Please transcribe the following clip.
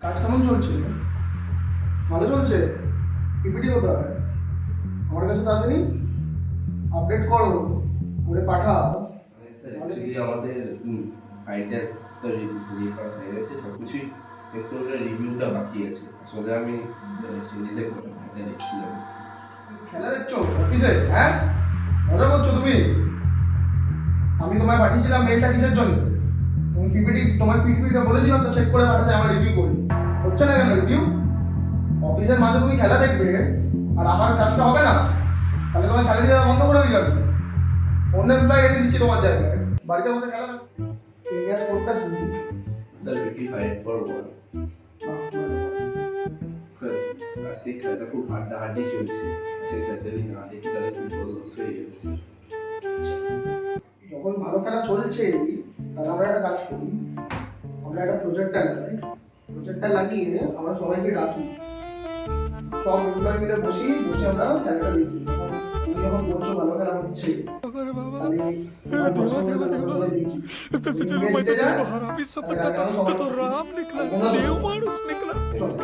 কাজ কেমন চলছে? ভালো চলছে? পিপিটি কোথায়? আমার কাছে তো আসেনি। আপডেট করো, করে পাঠাও। স্যার অ্যাকচুয়ালি আমাদের ফাইলটা তো রিভিউ করা হয়ে গেছে, সব কিছুই একটু রিভিউটা বাকি আছে। আসলে আমি সিরিজে কোনো ফাইলটা দেখছিলাম। খেলা দেখছো অফিসে? হ্যাঁ, মজা করছো তুমি? আমি তোমায় পাঠিয়েছিলাম মেলটা কিসের জন্য? তুমি পিপিটি, তোমার পিপিটিটা বলেছিলাম তো চেক করে পাঠাতে, আমার রিভিউ করি। হচ্ছে না কেন রিভিউ? অফিসের মাঝে তুমি খেলা দেখবে আর আমার কাজটা হবে না? তাহলে তোমার স্যালারি দেওয়া বন্ধ করে দিলাম। অন্য এমপ্লয়ি রেখে দিচ্ছি তোমার জায়গায়, বাড়িতে বসে খেলা দেখো। ইন্ডিয়া স্পোর্টটা কি? স্যার 55-1। স্যার আজকে খেলাটা খুব হাড্ডাহাড্ডি চলছে, সেটা যদি না দেখি তাহলে খুব বড় লস হয়ে যাবে স্যার। যখন ভালো খেলা চলছে তাহলে আমরা একটা কাজ করি, আমরা একটা প্রজেক্টর লাগাই। প্রজেক্টর লাগিয়ে আমরা সবাইকে ডাকি, সব এমপ্লয়ি মিলে বসে আমরা খেলাটা দেখি। তুমি যখন বলছো ভালো খেলা হচ্ছে, তাহলে আমরা দর্শক মিলে ভালো করে দেখি। যদি ইন্ডিয়া জিতে যায়, তাহলে আমরা সবাই চলো।